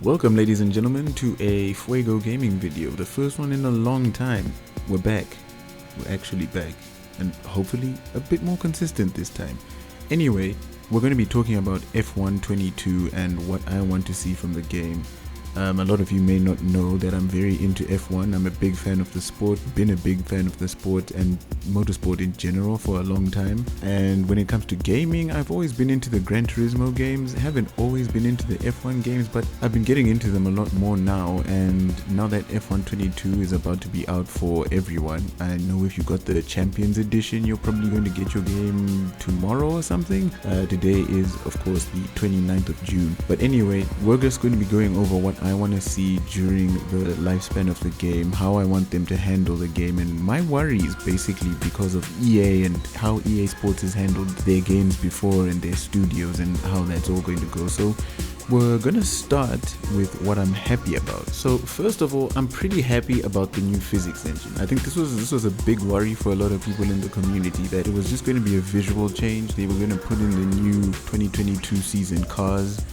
Welcome ladies and gentlemen to a Fuego Gaming video, the first one in a long time. We're back, we're actually back, and hopefully a bit more consistent this time. Anyway, we're going to be talking about F1 22 and what I want to see from the game. A lot of you may not know that I'm very into F1. I'm a big fan of the sport, been a big fan of the sport and motorsport in general for a long time. And when it comes to gaming, I've always been into the Gran Turismo games. I haven't always been into the F1 games, but I've been getting into them a lot more now. And now that F1 22 is about to be out for everyone, I know if you got the Champions Edition, you're probably going to get your game tomorrow or something. Today is, of course, the 29th of June. But anyway, we're just going to be going over what I want to see during the lifespan of the game, how I want them to handle the game, and my worries basically because of EA and how EA Sports has handled their games before and their studios and how that's all going to go. So we're gonna start with what I'm happy about. So first of all, I'm pretty happy about the new physics engine. I think this was a big worry for a lot of people in the community, that it was just going to be a visual change. They were going to put in the new 2022 season cars,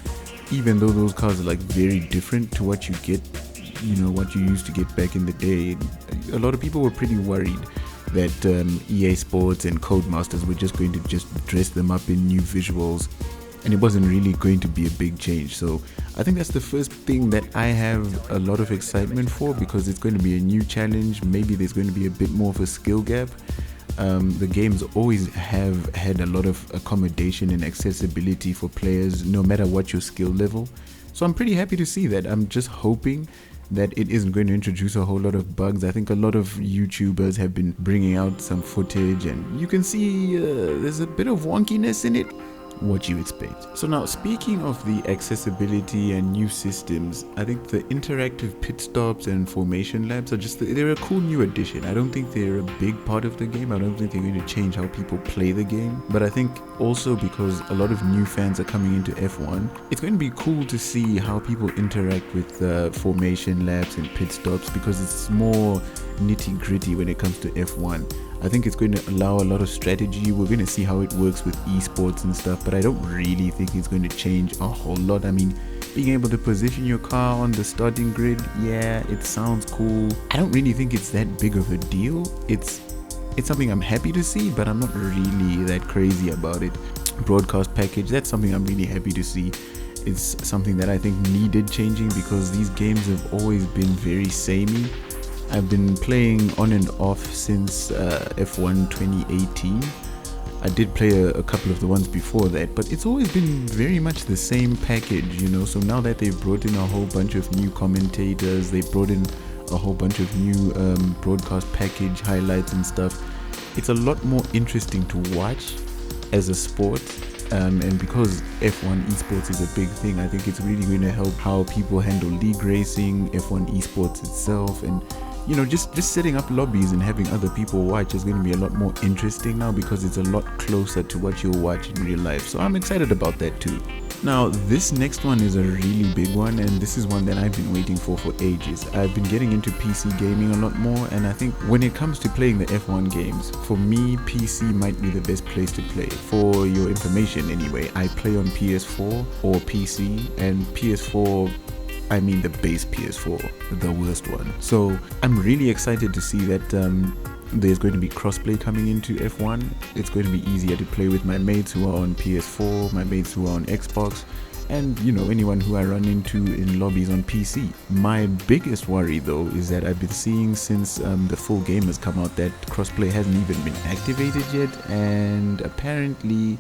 even though those cars are like very different to what you get, what you used to get back in the day. A lot of people were pretty worried that EA Sports and Codemasters were just going to just dress them up in new visuals, and it wasn't really going to be a big change. So I think that's the first thing that I have a lot of excitement for, because it's going to be a new challenge. Maybe there's going to be a bit more of a skill gap. The games always have had a lot of accommodation and accessibility for players, no matter what your skill level. So I'm pretty happy to see that. I'm just hoping that it isn't going to introduce a whole lot of bugs. I think a lot of YouTubers have been bringing out some footage, and you can see there's a bit of wonkiness in it. What you expect. So now, speaking of the accessibility and new systems, I think the interactive pit stops and formation labs are they're a cool new addition. I don't think they're a big part of the game. I don't think they're going to change how people play the game, but I think also because a lot of new fans are coming into F1, it's going to be cool to see how people interact with formation labs and pit stops, because it's more nitty gritty when it comes to F1. I think it's going to allow a lot of strategy. We're going to see how it works with esports and stuff, but I don't really think it's going to change a whole lot. I mean, being able to position your car on the starting grid, yeah, it sounds cool. I don't really think it's that big of a deal. It's something I'm happy to see, but I'm not really that crazy about it. Broadcast package, that's something I'm really happy to see. It's something that I think needed changing, because these games have always been very samey. I've been playing on and off since F1 2018. I did play a couple of the ones before that, but it's always been very much the same package, So now that they've brought in a whole bunch of new commentators, they brought in a whole bunch of new broadcast package highlights and stuff, it's a lot more interesting to watch as a sport. And because F1 esports is a big thing, I think it's really going to help how people handle league racing, F1 esports itself, and just setting up lobbies and having other people watch is going to be a lot more interesting now, because it's a lot closer to what you'll watch in real life. So I'm excited about that too. Now, this next one is a really big one, and this is one that I've been waiting for ages. I've been getting into PC gaming a lot more, and I think when it comes to playing the F1 games, for me, PC might be the best place to play. For your information anyway, I play on PS4 or PC, and PS4, I mean the base PS4, the worst one. So I'm really excited to see that there's going to be crossplay coming into F1. It's going to be easier to play with my mates who are on PS4, my mates who are on Xbox, and anyone who I run into in lobbies on PC. My biggest worry though is that I've been seeing since the full game has come out that crossplay hasn't even been activated yet, and apparently,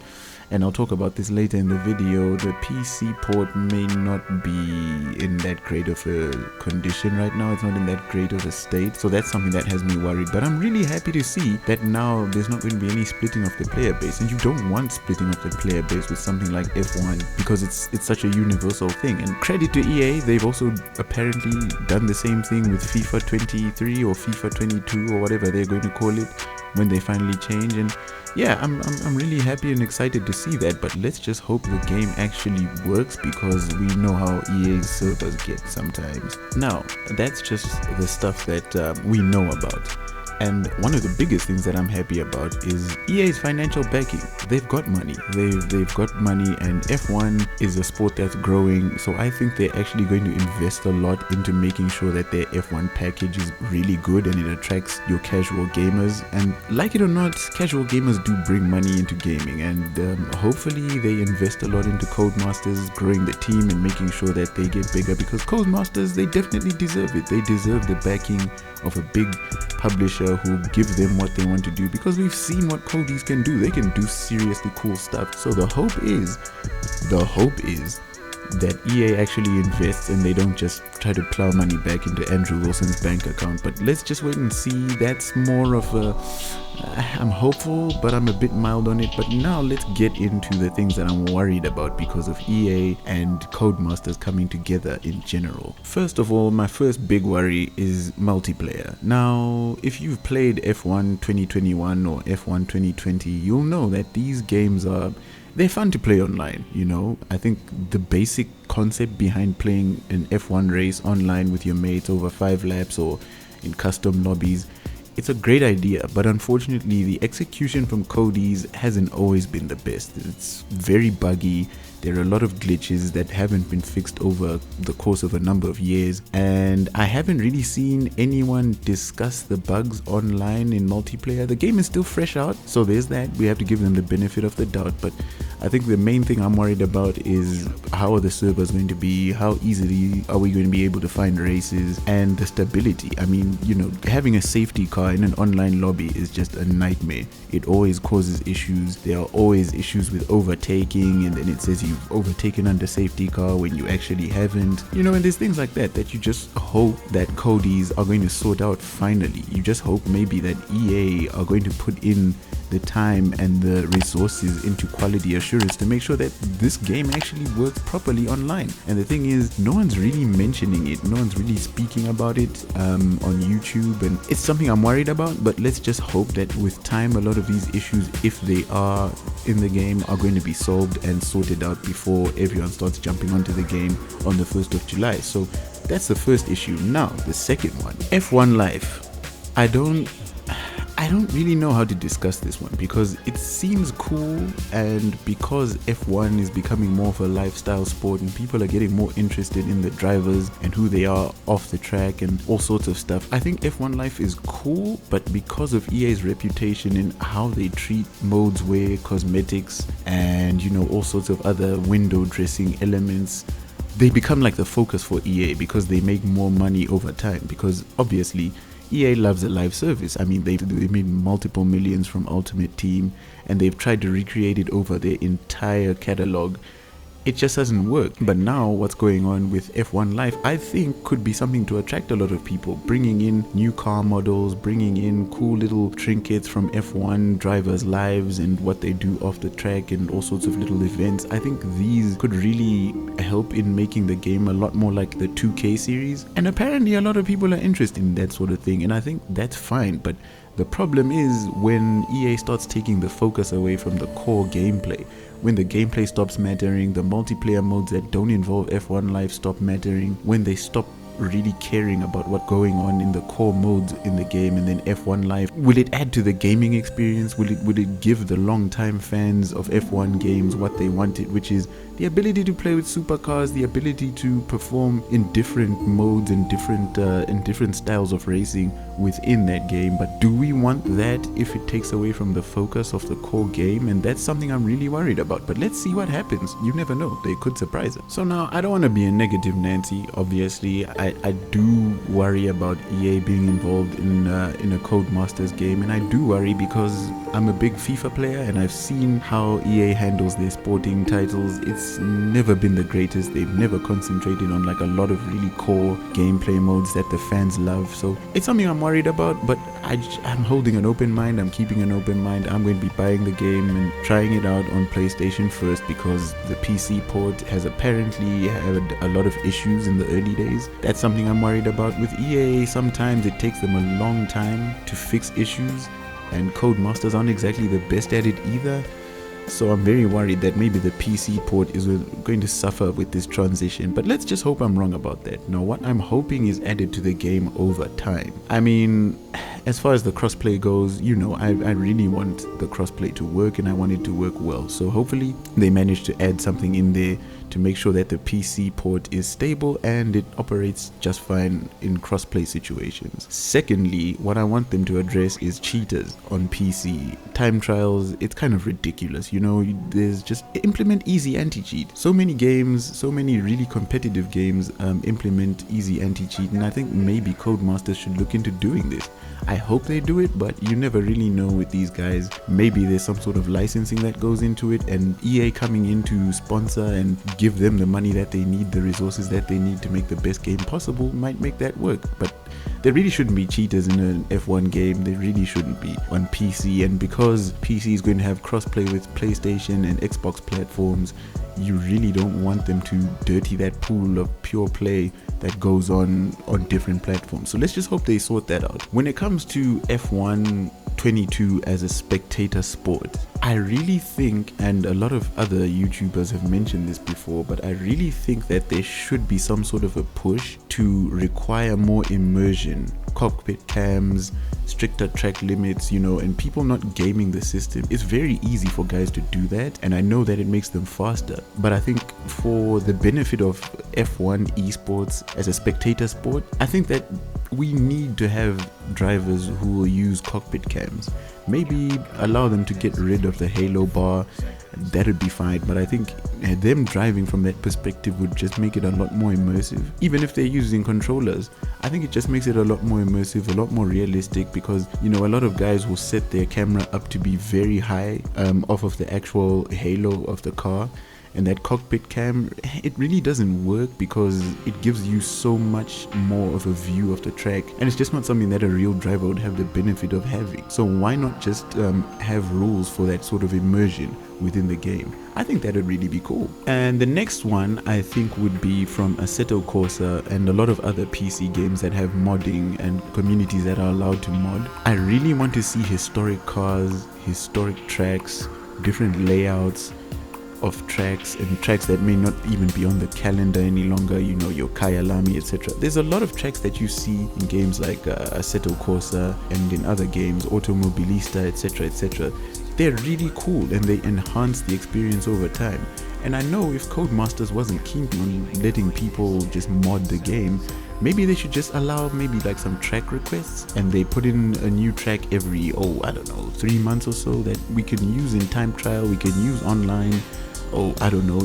and I'll talk about this later in the video, the PC port may not be in that great of a condition right now. It's not in that great of a state. So that's something that has me worried. But I'm really happy to see that now there's not going to be any splitting of the player base. And you don't want splitting of the player base with something like F1, because it's such a universal thing. And credit to EA, they've also apparently done the same thing with FIFA 23 or FIFA 22 or whatever they're going to call it when they finally change. And yeah, I'm really happy and excited to see that, but let's just hope the game actually works, because we know how EA's servers get sometimes. Now, that's just the stuff that we know about. And one of the biggest things that I'm happy about is EA's financial backing. They've got money. They've got money, and F1 is a sport that's growing. So I think they're actually going to invest a lot into making sure that their F1 package is really good and it attracts your casual gamers. And like it or not, casual gamers do bring money into gaming, and hopefully they invest a lot into Codemasters, growing the team and making sure that they get bigger, because Codemasters, they definitely deserve it. They deserve the backing of a big publisher who give them what they want to do, because we've seen what Codies can do. They can do seriously cool stuff. So the hope is that EA actually invests and they don't just try to plow money back into Andrew Wilson's bank account. But let's just wait and see. That's more of a I'm hopeful, but I'm a bit mild on it. But now let's get into the things that I'm worried about because of EA and Codemasters coming together in general. First of all, my first big worry is multiplayer. Now, if you've played F1 2021 or F1 2020, you'll know that these games they're fun to play online, you know. I think the basic concept behind playing an F1 race online with your mates over 5 laps or in custom lobbies, it's a great idea, but unfortunately the execution from Codies hasn't always been the best. It's very buggy. There are a lot of glitches that haven't been fixed over the course of a number of years, and I haven't really seen anyone discuss the bugs online in multiplayer. The game is still fresh out, so there's that. We have to give them the benefit of the doubt, but I think the main thing I'm worried about is how are the servers going to be, how easily are we going to be able to find races, and the stability. I mean, you know, having a safety car in an online lobby is just a nightmare. It always causes issues. There are always issues with overtaking, and then it says you've overtaken under safety car when you actually haven't, you know. And there's things like that you just hope that Codies are going to sort out finally. You just hope maybe that EA are going to put in the time and the resources into quality assurance to make sure that this game actually works properly online. And the thing is, no one's really mentioning it, no one's really speaking about it on YouTube, and it's something I'm worried about. But let's just hope that with time a lot of these issues, if they are in the game, are going to be solved and sorted out before everyone starts jumping onto the game on the 1st of July. So that's the first issue. Now the second one, F1 Life. I don't really know how to discuss this one because it seems cool, and because F1 is becoming more of a lifestyle sport and people are getting more interested in the drivers and who they are off the track and all sorts of stuff, I think F1 Life is cool. But because of EA's reputation in how they treat modes wear, cosmetics, and you know, all sorts of other window dressing elements, they become like the focus for EA because they make more money over time, because obviously EA loves a live service. I mean, they made multiple millions from Ultimate Team, and they've tried to recreate it over their entire catalog. It just hasn't worked. But now what's going on with F1 Life, I think could be something to attract a lot of people, bringing in new car models, bringing in cool little trinkets from F1 drivers' lives and what they do off the track and all sorts of little events. I think these could really help in making the game a lot more like the 2K series, and apparently a lot of people are interested in that sort of thing, and I think that's fine. But the problem is when EA starts taking the focus away from the core gameplay. When the gameplay stops mattering, the multiplayer modes that don't involve F1 Life stop mattering, when they stop really caring about what's going on in the core modes in the game, and then F1 Life, will it add to the gaming experience? Will it give the long-time fans of F1 games what they wanted, which is the ability to play with supercars, the ability to perform in different modes and different styles of racing within that game? But do we want that if it takes away from the focus of the core game? And that's something I'm really worried about. But let's see what happens. You never know, they could surprise us. So now, I don't want to be a negative Nancy. Obviously, I do worry about EA being involved in a Codemasters game, and I do worry because I'm a big FIFA player and I've seen how EA handles their sporting titles. It's never been the greatest. They've never concentrated on like a lot of really core gameplay modes that the fans love. So it's something I'm worried about, but I'm holding an open mind. I'm keeping an open mind. I'm going to be buying the game and trying it out on PlayStation first, because the PC port has apparently had a lot of issues in the early days. That's something I'm worried about. With EA, sometimes it takes them a long time to fix issues, and Codemasters aren't exactly the best at it either. So I'm very worried that maybe the PC port is going to suffer with this transition, but let's just hope I'm wrong about that. Now, what I'm hoping is added to the game over time. I mean, as far as the crossplay goes, you know, I really want the crossplay to work, and I want it to work well. So hopefully they manage to add something in there to make sure that the PC port is stable and it operates just fine in crossplay situations. Secondly, what I want them to address is cheaters on PC. Time trials, it's kind of ridiculous, you know. There's just implement easy anti-cheat. So many games, so many really competitive games implement easy anti-cheat, and I think maybe Codemasters should look into doing this. I hope they do it, but you never really know with these guys. Maybe there's some sort of licensing that goes into it, and EA coming in to sponsor and give them the money that they need, the resources that they need to make the best game possible might make that work. But there really shouldn't be cheaters in an F1 game. There really shouldn't be on PC, and because PC is going to have crossplay with PlayStation and Xbox platforms, you really don't want them to dirty that pool of pure play that goes on different platforms. So let's just hope they sort that out. When it comes to F1 22 as a spectator sport, I really think, and a lot of other YouTubers have mentioned this before, but I really think that there should be some sort of a push to require more immersion, cockpit cams, stricter track limits, you know, and people not gaming the system. It's very easy for guys to do that, and I know that it makes them faster, but I think for the benefit of F1 esports as a spectator sport, I think that we need to have drivers who will use cockpit cams. Maybe allow them to get rid of the halo bar, that would be fine, but I think them driving from that perspective would just make it a lot more immersive. Even if they're using controllers, I think it just makes it a lot more immersive, a lot more realistic, because, you know, a lot of guys will set their camera up to be very high off of the actual halo of the car, and that cockpit cam, it really doesn't work because it gives you so much more of a view of the track, and it's just not something that a real driver would have the benefit of having. So why not just have rules for that sort of immersion within the game? I think that would really be cool. And the next one I think would be from Assetto Corsa and a lot of other PC games that have modding and communities that are allowed to mod. I really want to see historic cars, historic tracks, different layouts of tracks, and tracks that may not even be on the calendar any longer, you know, your Kyalami, etc. There's a lot of tracks that you see in games like Assetto Corsa and in other games, Automobilista, etc, etc. They're really cool and they enhance the experience over time. And I know if Codemasters wasn't keen on letting people just mod the game, maybe they should just allow maybe like some track requests, and they put in a new track every, I don't know, 3 months or so that we can use in time trial, we can use online. I don't know,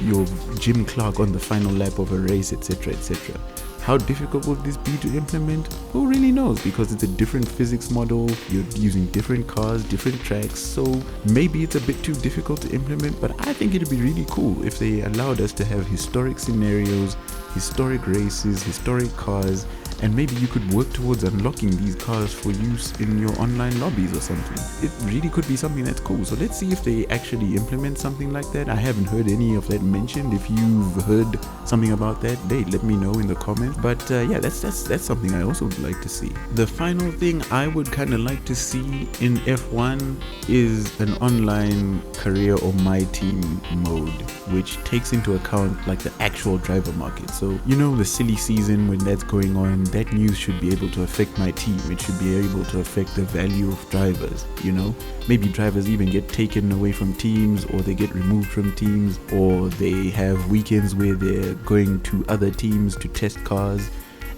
your Jim Clark on the final lap of a race, etc, etc. How difficult would this be to implement? Who really knows, because it's a different physics model, you're using different cars, different tracks, so maybe it's a bit too difficult to implement, but I think it'd be really cool if they allowed us to have historic scenarios, historic races, historic cars, and maybe you could work towards unlocking these cars for use in your online lobbies or something. It really could be something that's cool. So let's see if they actually implement something like that. I haven't heard any of that mentioned. If you've heard something about that, let me know in the comments. But yeah, that's something I also would like to see. The final thing I would kind of like to see in F1 is an online career or my team mode, which takes into account like the actual driver market. So, you know, the silly season when that's going on, that news should be able to affect my team. It should be able to affect the value of drivers, you know. Maybe drivers even get taken away from teams, or they get removed from teams, or they have weekends where they're going to other teams to test cars,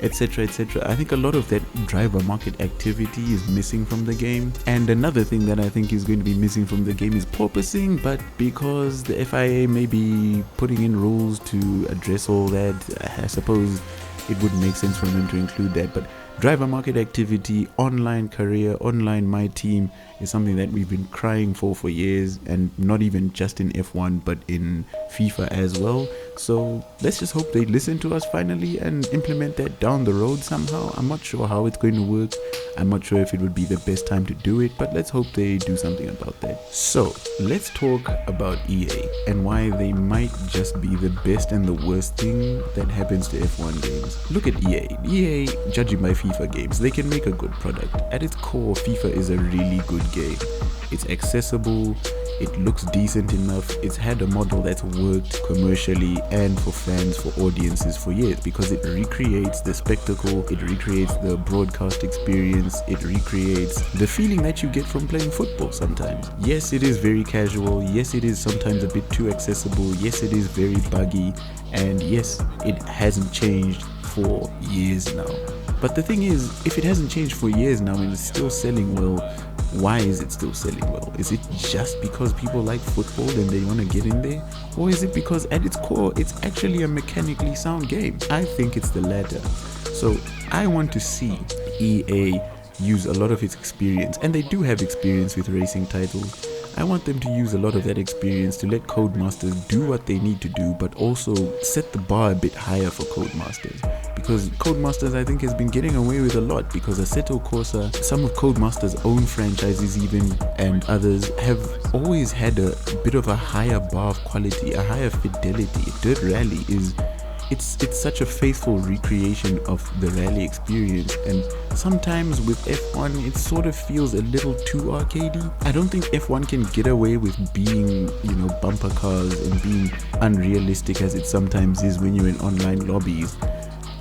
etc, etc. I think a lot of that driver market activity is missing from the game. And another thing that I think is going to be missing from the game is porpoising, but because the FIA may be putting in rules to address all that, I suppose it would make sense for them to include that. But driver market activity, online career, online my team is something that we've been crying for years, and not even just in F1 but in FIFA as well. So let's just hope they listen to us finally and implement that down the road somehow. I'm not sure how it's going to work. I'm not sure if it would be the best time to do it, but let's hope they do something about that. So let's talk about EA and why they might just be the best and the worst thing that happens to F1 games. Look at EA. EA, judging by FIFA games, they can make a good product. At its core, FIFA is a really good game. It's accessible, it looks decent enough. It's had a model that's worked commercially and for fans, for audiences for years, because it recreates the spectacle, it recreates the broadcast experience, it recreates the feeling that you get from playing football sometimes. Yes, it is very casual. Yes, it is sometimes a bit too accessible. Yes, it is very buggy. And yes, it hasn't changed for years now. But the thing is, if it hasn't changed for years now and it's still selling well, why is it still selling well? Is it just because people like football and they want to get in there? Or is it because at its core, it's actually a mechanically sound game? I think it's the latter. So I want to see EA use a lot of its experience, and they do have experience with racing titles. I want them to use a lot of that experience to let Codemasters do what they need to do, but also set the bar a bit higher for Codemasters. Because Codemasters, I think, has been getting away with a lot, because Assetto Corsa, some of Codemasters' own franchises even, and others have always had a bit of a higher bar of quality, a higher fidelity. Dirt Rally is... It's such a faithful recreation of the rally experience, and sometimes with F1 it sort of feels a little too arcadey. I don't think F1 can get away with being, bumper cars and being unrealistic as it sometimes is when you're in online lobbies.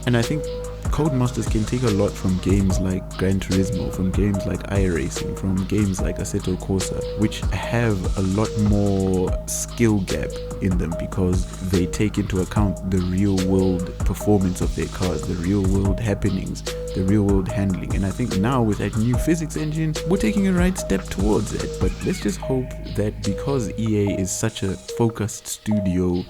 And I think Codemasters can take a lot from games like Gran Turismo, from games like iRacing, from games like Assetto Corsa, which have a lot more skill gap in them because they take into account the real world performance of their cars, the real world happenings, the real world handling. And I think now with that new physics engine, we're taking a right step towards it. But let's just hope that because EA is such a focused studio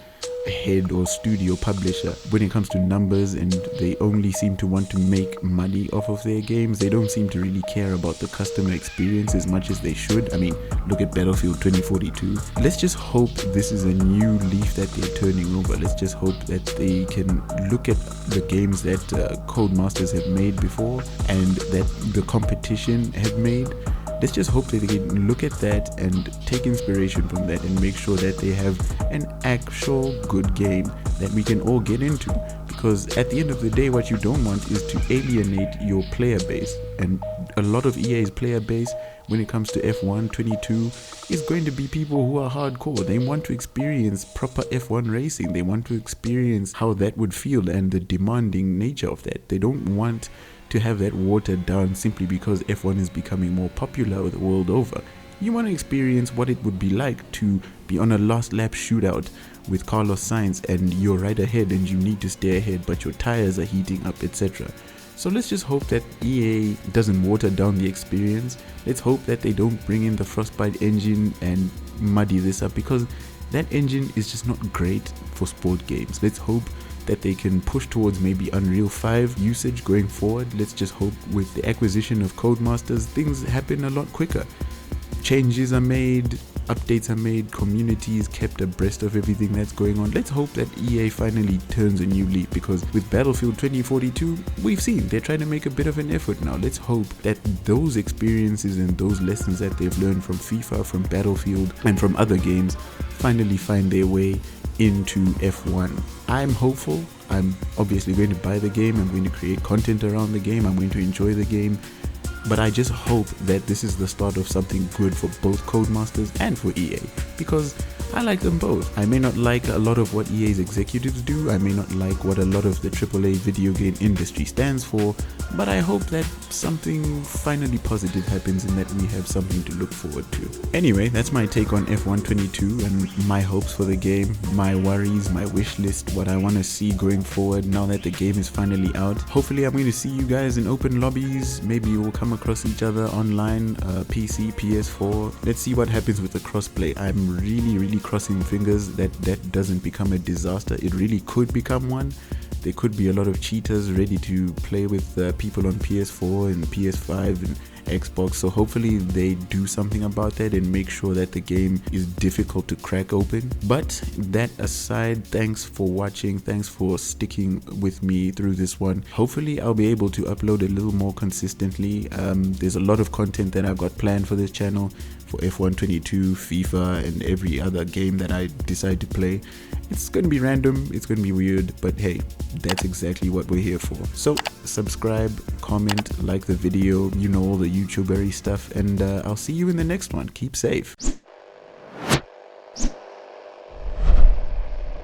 head or studio publisher when it comes to numbers, and they only seem to want to make money off of their games, they don't seem to really care about the customer experience as much as they should. I mean, look at Battlefield 2042. Let's just hope this is a new leaf that they're turning over. Let's just hope that they can look at the games that Codemasters have made before and that the competition have made. Let's just hope that they can look at that and take inspiration from that and make sure that they have an actual good game that we can all get into. Because at the end of the day, what you don't want is to alienate your player base. And a lot of EA's player base, when it comes to F1 22, is going to be people who are hardcore. They want to experience proper F1 racing. They want to experience how that would feel and the demanding nature of that. They don't want to have that watered down simply because F1 is becoming more popular the world over. You want to experience what it would be like to be on a last lap shootout with Carlos Sainz and you're right ahead and you need to stay ahead but your tires are heating up, etc. So let's just hope that EA doesn't water down the experience. Let's hope that they don't bring in the Frostbite engine and muddy this up, because that engine is just not great for sport games. Let's hope that they can push towards maybe Unreal 5 usage going forward. Let's just hope with the acquisition of Codemasters, things happen a lot quicker. Changes are made, updates are made, community is kept abreast of everything that's going on. Let's hope that EA finally turns a new leaf, because with Battlefield 2042, we've seen they're trying to make a bit of an effort now. Let's hope that those experiences and those lessons that they've learned from FIFA, from Battlefield, and from other games finally find their way into F1. I'm hopeful. I'm obviously going to buy the game. I'm going to create content around the game. I'm going to enjoy the game. But I just hope that this is the start of something good for both Codemasters and for EA, because I like them both. I may not like a lot of what EA's executives do, I may not like what a lot of the AAA video game industry stands for, but I hope that something finally positive happens and that we have something to look forward to. Anyway, that's my take on F1 22 and my hopes for the game, my worries, my wish list, what I want to see going forward now that the game is finally out. Hopefully I'm going to see you guys in open lobbies. Maybe we'll come across each other online, PC, PS4. Let's see what happens with the crossplay. I'm really crossing fingers that that doesn't become a disaster. It really could become one. There could be a lot of cheaters ready to play with people on PS4 and PS5 and Xbox, so hopefully they do something about that and make sure that the game is difficult to crack open. But that aside, thanks for watching, thanks for sticking with me through this one. Hopefully I'll be able to upload a little more consistently. There's a lot of content that I've got planned for this channel, for F1 22, FIFA, and every other game that I decide to play. It's going to be random, it's going to be weird, but hey, that's exactly what we're here for. So subscribe, comment, like the video, you know, all the YouTubery stuff, and I'll see you in the next one. Keep safe.